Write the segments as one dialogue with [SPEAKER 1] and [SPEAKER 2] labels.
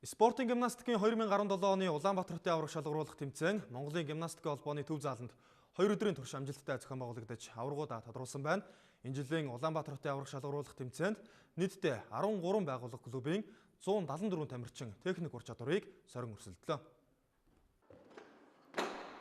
[SPEAKER 1] Спортын гимнастикийн 2017 оны Улаанбаатар хотын аварга шалгаруулах тэмцээн Монголын гимнастикийн холбооны төв зааланд 2 өдрийн турш амжилттай зохион байгуулагдаж аваргуудаа тодруулсан байна. Энэ жилийн Улаанбаатар хотын аварга шалгаруулах тэмцээнд нийтдээ 13 байгууллага клубын 174 тамирчин техник ур чадварыг сорин өрсөлдлөө.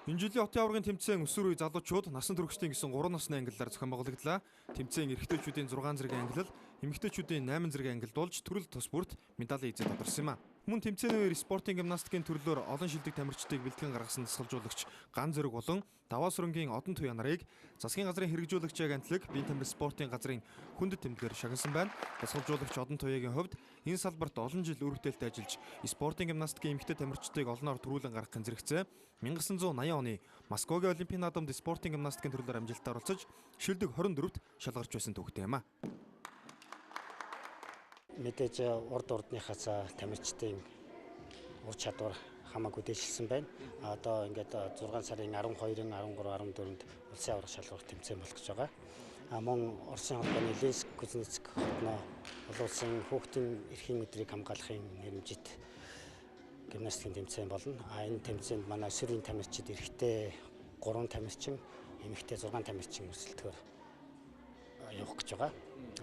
[SPEAKER 1] Энэ жилийн хотын аваргын тэмцээн өсвөр үе залуучууд насан туршидын гэсэн 3 насны ангиллаар зохион байгуулагдлаа. Тэмцээн эрэгтэйчүүдийн 6 зэрэг ангиллал, эмэгтэйчүүдийн 8 зэрэг ангилд болж төрөл тус бүрт медалийн эзэд тодорсон юм а. Мөн тэмцээний үеэр спортын гимнастикийн төрлөөр олон шилдэг тамирчдыг бэлтгэн гаргасан дасгалжуулагч Ган Зэрэг болон Даваа сүрэнгийн Одон Туяа нарыг засгийн газрын хэрэгжүүлэгчийг антилаг биеийн тамир спортын газрын хүндэт тэмдгээр шагнасан байна. Дасгалжуулагч Одон Туяагийн хувьд энэ салбарт олон жил үр бүтээлтэй ажиллаж спортын гимнастикийн эмэгтэй тамирчдыг олноор төрүүлэн гаргахын зэрэгцээ 1980 оны Москвагийн Олимпийн наадамд спортын гимнастикийн төрлөөр амжилтаар оролцож шилдэг 24-т шалгарч байсан түүхтэй юм а.
[SPEAKER 2] Мэдээж урдныхаас тамирчдын ур чадвар хамаагүй дээшилсэн байна. Одоо ингээд 6 сарын 12, 13, 14-нд улсын аварга шалгаруулах тэмцээн болох гэж байгаа. Мөн Оросын холбооны Ленинск Кузнецк хотноо олон улсын хүүхдийн эрхийн өдрийг хамгаалахын нэрмжит гимнастикийн тэмцээн болно. Энэ тэмцээнд манай өсвөрийн тамирчид эрэгтэй 3 тамирчин, эмэгтэй 6 тамирчин өрсөлдөхөөр явах гэж байгаа.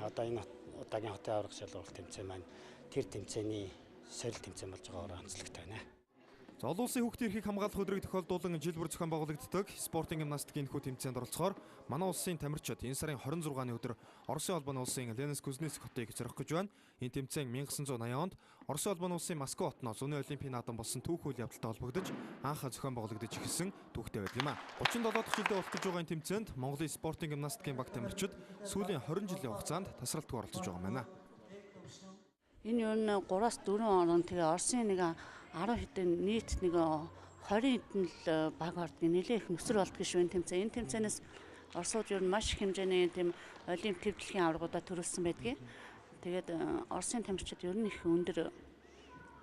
[SPEAKER 2] Одоо энэ удаагийн хотын аварга шалгаруулах тэмцээн маань тэр тэмцээний сорил тэмцээн болж байгаагаар онцлогтой байна.
[SPEAKER 1] Олон улсын хүүхдийн эрхийг хамгаалах өдрийг тохиолдуулан жил бүр зохион байгуулагддаг спортын гимнастикийн энэхүү тэмцээнд оролцохоор манай улсын тамирчид энэ сарын 26-ны өдөр Оросын холбооны улсын Ленинск Кузнецк хотыг зорих гэж байна. Энэ тэмцээн 1980 онд Оросын холбооны улсын Москва хотноо зуны олимпийн наадам болсон түүх үйл явдалтай холбогдож анх зохион байгуулагдаж эхэлсэн түүхтэй байд юм а. 37 дахь жилдээ болох гэж байгаа энэ тэмцээнд Монголын спортын гимнастикийн баг тамирчид сүүлийн 20 жилийн хугацаанд тасралтгүй оролцож байгаа юм байна.
[SPEAKER 3] Энэ юу н 3-4 он тэгээ Оросын нэг 10 хэдэн нийт нэг 20 хэдэн л баг ордгийн нэлээд их нөхцөл болдгоо шүү энэ тэмцээн. Энэ тэмцээнээс Оросууд юу маш их хэмжээний тийм олимп төвдлөгийн аваргуудаа төрүүлсэн байдгийг. Тэгээд Оросын тамирчид ер нь их өндөр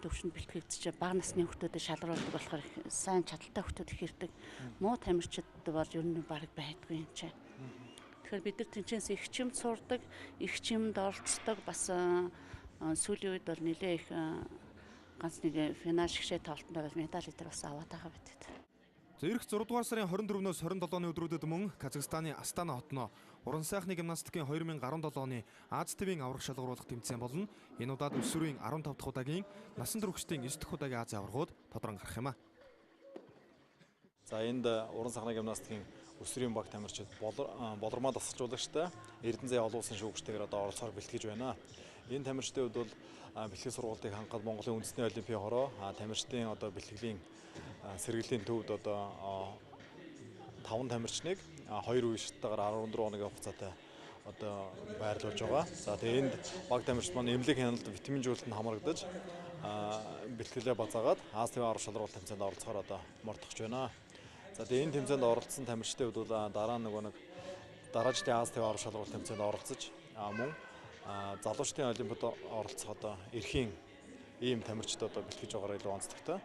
[SPEAKER 3] төвшөнд бэлтгэгдэж бага насны хүүхдүүдэд шалгаруулдаг болохоор их сайн чадaltaй хүүхдүүд их ирдэг. Муу тамирчид бол ер нь бараг байдгүй юм чинь. Тэгэхээр бид нар тэнцэнээс их чимд сурдаг, их чимд оролцдог бас сүүлийн үед бол нэлээ их ганц нэг финал шигшээ тоглолтод медаль дээр бас аваад байгаа бидэд.
[SPEAKER 1] За ирэх 6 дугаар сарын 24-өөс 27-ны өдрүүдэд мөн Казахстаны Астана хотноо уран сайхны гимнастикийн 2017 оны Аз ТВ-ийн аварга шалгаруулах тэмцээн болно. Энэ удаад өсвөрийн 15 дахь удаагийн насан туршидын 9 дахь удаагийн Азийн аваргууд тодорон гарах юм а.
[SPEAKER 4] За энд уран сайхны гимнастикийн өсвөрийн баг тамирчид болормоо дасгалжуулагчтай Эрдэнэзээ олон улсын шүүгчтэйгээр одоо оролцохоор бэлтгэж байна. Энэ тамирчдын хувьд бол бэлтгэл сургалтыг хангахад Монголын үндэсний олимпийн хороо тамирчдын одоо бэлтгэлийн сэргэлийн төвд одоо 5 тамирчныг 2 үе шаттайгаар 14 хоногийн хугацаатай одоо байрлуулж байгаа. За тэгээ энд баг тамирчид маань эмнэлэг хяналт, витамин жуулалтанд хамрагдаж бэлтгэлээ базаагаад Аз ТВ аварга шалгаруулах тэмцээнд оролцохоор одоо мордохж байна. За тэгээ энэ тэмцээнд оролцсон тамирчдын хувьд бол дараа нэг дараагийн Аз ТВ аварга шалгаруулах тэмцээнд оролцож мөн залуучдын олимпиад оролцох одоо эрхийн ийм тамирчид одоо бэлтгэж байгаагаар илүү онцлогтой.